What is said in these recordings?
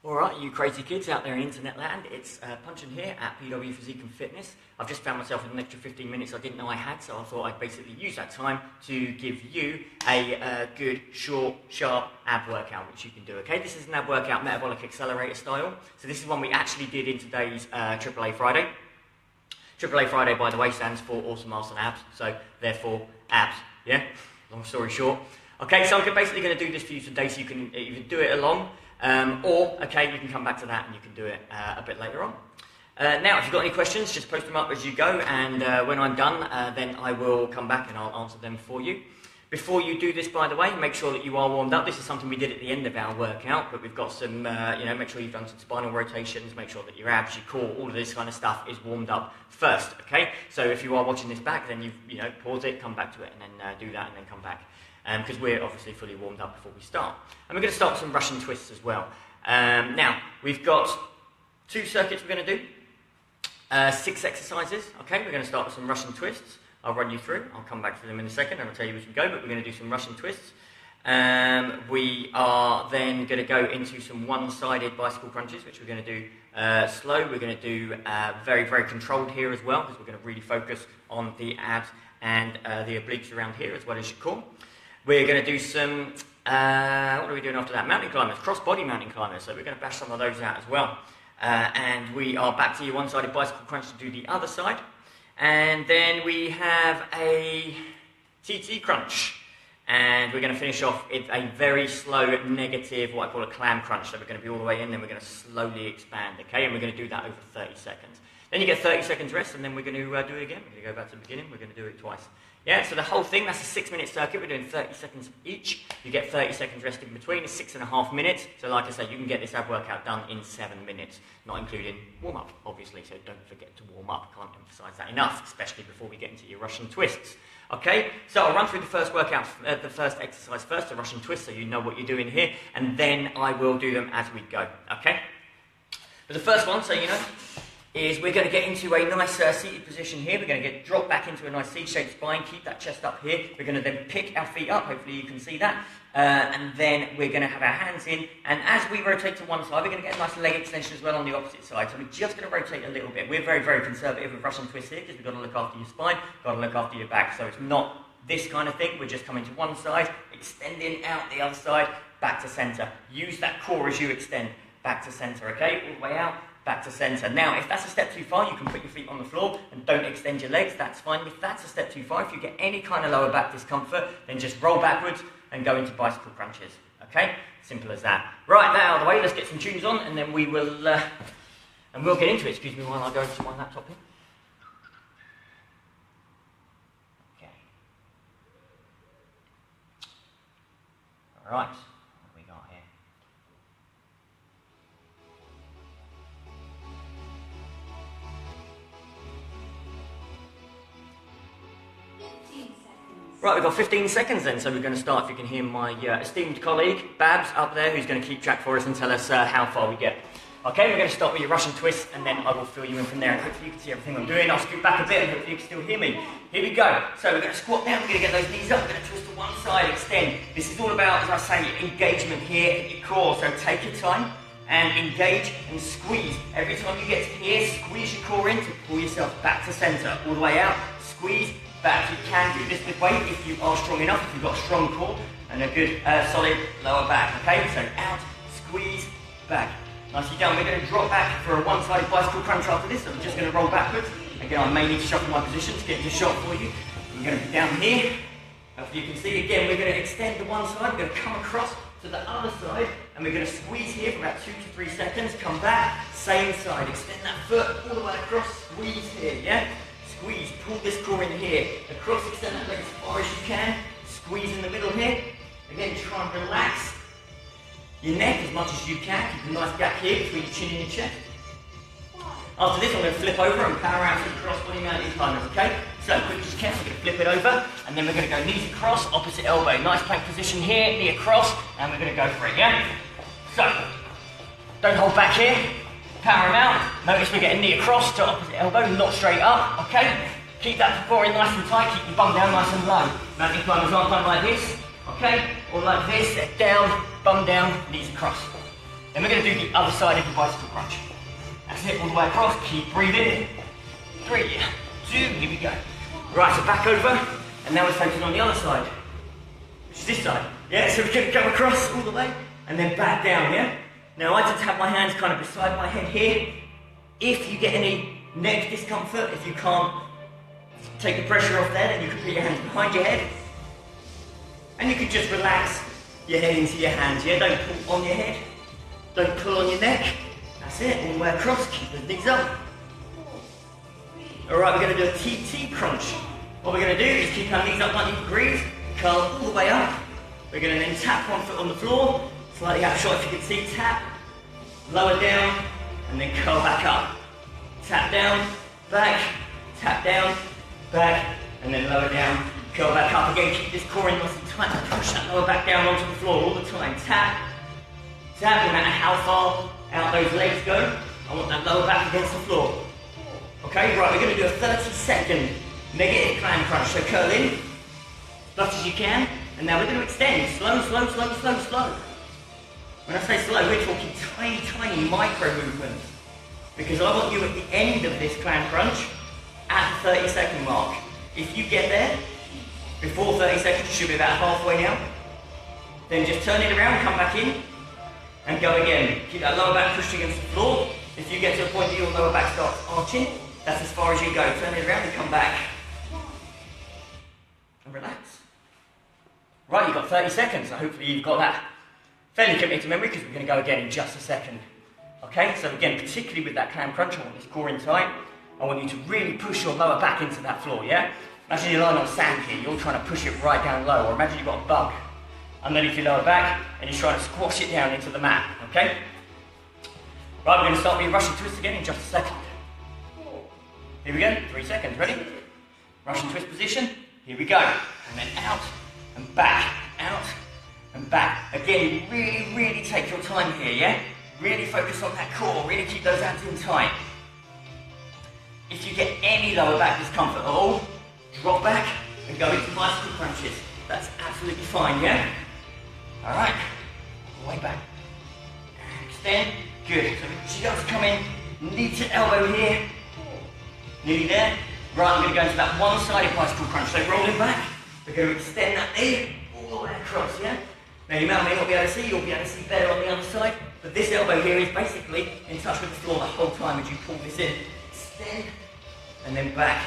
Alright, you crazy kids out there in internet land, it's Punchin here at PW Physique and Fitness. I've just found myself in an extra 15 minutes I didn't know I had, so I thought I'd basically use that time to give you a good, short, sharp ab workout, which you can do, okay? This is an ab workout, Metabolic Xcelerator style. So this is one we actually did in today's AAA Friday. AAA Friday, by the way, stands for Awesome Arse and Abs, so therefore abs, yeah? Long story short. Okay, so I'm basically going to do this for you today so you can either do it along, or, okay, you can come back to that and you can do it a bit later on. Now, if you've got any questions, just post them up as you go, and when I'm done, then I will come back and I'll answer them for you. Before you do this, by the way, make sure that you are warmed up. This is something we did at the end of our workout, but we've got some, make sure you've done some spinal rotations, make sure that your abs, your core, all of this kind of stuff is warmed up first, okay? So if you are watching this back, then pause it, come back to it, and then do that, and then come back. Because we're obviously fully warmed up before we start. And we're going to start with some Russian twists as well. Now, we've got 2 circuits we're going to do, 6 exercises, okay? We're going to start with some Russian twists. I'll run you through, I'll come back to them in a second and I'll tell you as we go, but we're going to do some Russian twists. We are then going to go into some one-sided bicycle crunches, which we're going to do slow. We're going to do very, very controlled here as well, because we're going to really focus on the abs and the obliques around here, as well as your core. We're going to do some, what are we doing after that? Mountain climbers, cross-body mountain climbers, so we're going to bash some of those out as well. And we are back to your one-sided bicycle crunch to do the other side. And then we have a TT crunch. And we're going to finish off with a very slow, negative, what I call a clam crunch. So we're going to be all the way in, then we're going to slowly expand, okay? And we're going to do that over 30 seconds. Then you get 30 seconds rest, and then we're going to do it again. We're going to go back to the beginning, we're going to do it twice. Yeah, so the whole thing, that's a 6-minute circuit. We're doing 30 seconds each. You get 30 seconds rest in between. It's 6.5 minutes. So like I say, you can get this ab workout done in 7 minutes, not including warm-up, obviously. So don't forget to warm up. Can't emphasize that enough, especially before we get into your Russian twists. Okay, so I'll run through the first workout, the first exercise first, the Russian twist, so you know what you're doing here, and then I will do them as we go, okay? But the first one, so you know, is we're going to get into a nice seated position here. We're going to drop back into a nice C-shaped spine, keep that chest up here. We're going to then pick our feet up, hopefully you can see that, and then we're going to have our hands in, and as we rotate to one side, we're going to get a nice leg extension as well on the opposite side. So we're just going to rotate a little bit. We're very, very conservative with Russian twists here, because we've got to look after your spine, got to look after your back. So it's not this kind of thing. We're just coming to one side, extending out the other side, back to center. Use that core as you extend, back to center, okay? All the way out, back to center. Now, if that's a step too far, you can put your feet on the floor and don't extend your legs, that's fine. If that's a step too far, if you get any kind of lower back discomfort, then just roll backwards and go into bicycle crunches, okay? Simple as that. Right, that out of the way, let's get some tunes on, and then we will, and we'll get into it. Excuse me while I go to my laptop here. Okay. All right. Right, we've got 15 seconds then, so we're going to start. If you can hear my esteemed colleague, Babs, up there, who's going to keep track for us and tell us how far we get. Okay, we're going to start with your Russian twist, and then I will fill you in from there, and hopefully you can see everything I'm doing. I'll scoot back a bit, and hopefully you can still hear me. Here we go. So we're going to squat down, we're going to get those knees up, we're going to twist to one side, extend. This is all about, as I say, engagement here in your core, so take your time and engage and squeeze. Every time you get to here, squeeze your core in to pull yourself back to center, all the way out, squeeze, back. You can do this with weight if you are strong enough, if you've got a strong core and a good solid lower back, okay? So out, squeeze, back. Nicely done. We're going to drop back for a one-sided bicycle crunch after this, so I'm just going to roll backwards. Again, I may need to shuffle my position to get into shot for you. We're going to be down here. Hopefully you can see, again, we're going to extend the one side, we're going to come across to the other side, and we're going to squeeze here for about 2 to 3 seconds, come back, same side, extend that foot all the way across, squeeze here, yeah? Squeeze, pull this core in here, across, extend that leg as far as you can, squeeze in the middle here. Again, try and relax your neck as much as you can, keep a nice gap here between your chin and your chest. After this, I'm going to flip over and power out to the cross-body mountain climbers, okay? So, quick as you can, we're going to flip it over, and then we're going to go knees across, opposite elbow. Nice plank position here, knee across, and we're going to go for it, yeah? So, don't hold back here. Power them out. Notice we're getting knee across to opposite elbow, not straight up, okay? Keep that core in nice and tight, keep your bum down nice and low. Mountain climbers aren't done like this, okay? Or like this, down, bum down, knees across. Then we're going to do the other side of the bicycle crunch. That's it, all the way across, keep breathing. 3, 2, here we go. Right, so back over, and now we're focusing on the other side, which is this side. Yeah, so we're going to go across all the way, and then back down, yeah? Now I like to tap my hands kind of beside my head here. If you get any neck discomfort, if you can't take the pressure off there, then you can put your hands behind your head. And you can just relax your head into your hands, yeah? Don't pull on your head, don't pull on your neck. That's it, all the way across, keep the knees up. Alright, we're going to do a TT crunch. What we're going to do is keep our knees up 90 degrees, curl all the way up. We're going to then tap one foot on the floor, slightly out short if you can see, tap, lower down, and then curl back up. Tap down, back, and then lower down, curl back up again. Keep this core in nice and tight to push that lower back down onto the floor all the time. Tap, tap, no matter how far out those legs go, I want that lower back against the floor. Okay, right, we're going to do a 30-second negative clam crunch. So curl in, as much as you can, and now we're going to extend. Slow, slow, slow, slow, slow. When I say slow, we're talking tiny, tiny micro movements. Because I want you at the end of this clam crunch at the 30-second mark. If you get there before 30 seconds, you should be about halfway now. Then just turn it around, come back in, and go again. Keep that lower back pushed against the floor. If you get to a point that your lower back starts arching, that's as far as you go. Turn it around and come back. And relax. Right, you've got 30 seconds, so hopefully you've got that fairly committed to memory, because we're going to go again in just a second. Okay, so again, particularly with that clam crunch, I want this core in tight. I want you to really push your lower back into that floor, yeah? Imagine you're lying on sand here, you're trying to push it right down low, or imagine you've got a bug underneath your lower back, and you're trying to squash it down into the mat, okay? Right, we're going to start with your Russian twist again in just a second. Here we go, 3 seconds, ready? Russian twist position, here we go. And then out, and back, out, and back. Again, really, really take your time here, yeah? Really focus on that core, really keep those abs in tight. If you get any lower back discomfort at all, drop back and go into bicycle crunches. That's absolutely fine, yeah? Alright, all the way back. Extend, good. So we just come in, knee to elbow here. Nearly there. Right, we're going to go into that one-sided bicycle crunch. So rolling back, we're going to extend that knee all the way across, yeah? Now you may not be able to see, you'll be able to see better on the other side, but this elbow here is basically in touch with the floor the whole time as you pull this in. Extend, and then back.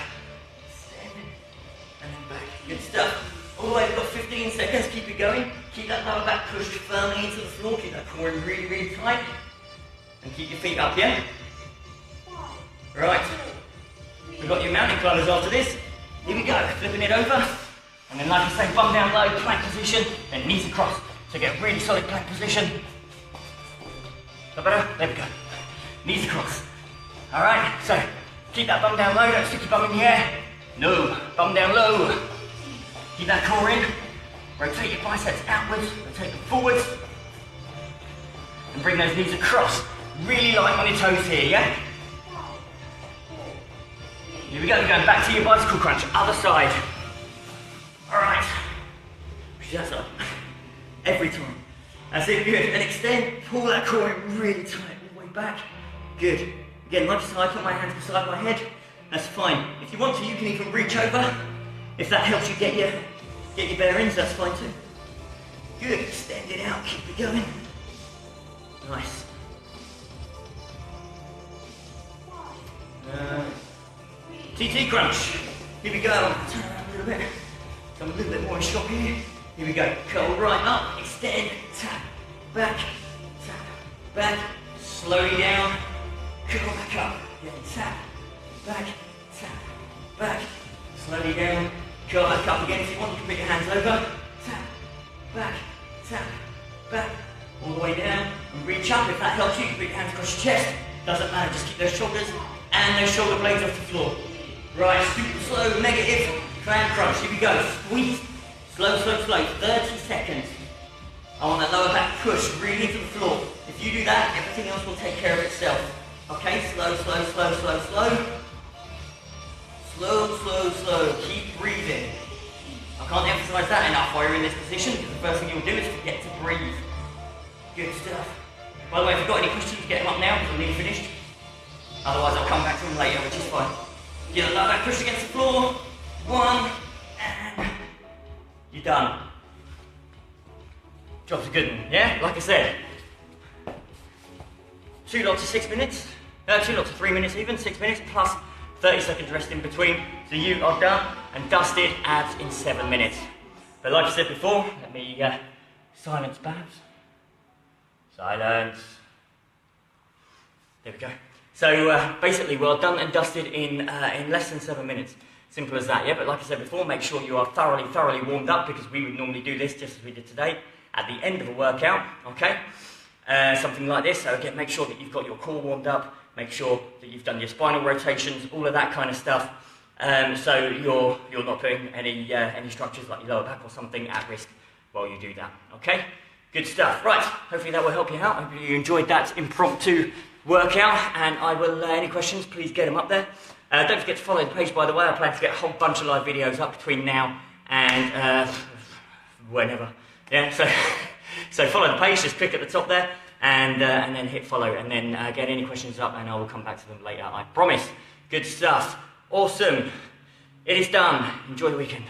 Extend, and then back. Good stuff. All the way, we've got 15 seconds, keep it going. Keep that lower back pushed firmly into the floor, keep that core in really, really tight. And keep your feet up, yeah? Right. We've got your mountain climbers after this. Here we go, flipping it over. And then like I say, bum down low, plank position, then knees across. So get a really solid plank position. Is that better? There we go. Knees across. Alright, so keep that bum down low, don't stick your bum in the air. No, bum down low. Keep that core in. Rotate your biceps outwards, rotate them forwards. And bring those knees across. Really light on your toes here, yeah? Here we go, going back to your bicycle crunch, other side. Alright. Shut up. Every time. That's it, good. And extend, pull that core in really tight, all the way back. Good. Again, like I put my hands beside my head. That's fine. If you want to, you can even reach over. If that helps you get your bearings, that's fine too. Good, extend it out, keep it going. Nice. TT crunch. Here we go. Turn around a little bit. So I'm a little bit more in shot here. Here we go. Curl right up, extend, tap, back, slowly down, curl back up, then tap, back, slowly down, curl back up again. If you want, you can put your hands over, tap, back, all the way down, and reach up. If that helps you, you can put your hands across your chest. Doesn't matter, just keep those shoulders and those shoulder blades off the floor. Right, super slow, negative, clam crunch. Here we go, squeeze, slow, 30 seconds. I want that lower back push really into the floor. If you do that, everything else will take care of itself. Okay, slow. Slow. Keep breathing. I can't emphasize that enough while you're in this position, because the first thing you'll do is forget to breathe. Good stuff. By the way, if you've got any questions, get them up now because I'm nearly finished. Otherwise, I'll come back to them later, which is fine. Get a low back push against the floor. 1, and you're done. Job's a good one, yeah? Like I said, 2 lots of 6 minutes, 2 lots of 3 minutes even, 6 minutes plus 30 seconds rest in between. So you are done and dusted abs in 7 minutes. But like I said before, let me silence Babs. Silence. There we go. So basically we're done and dusted in less than 7 minutes. Simple as that, yeah? But like I said before, make sure you are thoroughly warmed up because we would normally do this just as we did today at the end of a workout, okay? Something like this. So again, make sure that you've got your core warmed up, make sure that you've done your spinal rotations, all of that kind of stuff. So you're not putting any structures like your lower back or something at risk while you do that, okay? Good stuff. Right, hopefully that will help you out. Hopefully you enjoyed that impromptu workout, and I will, any questions, please get them up there. Don't forget to follow the page, by the way. I plan to get a whole bunch of live videos up between now and whenever. Yeah, so follow the page, just click at the top there, and then hit follow, and then get any questions up, and I will come back to them later, I promise. Good stuff. Awesome. It is done. Enjoy the weekend.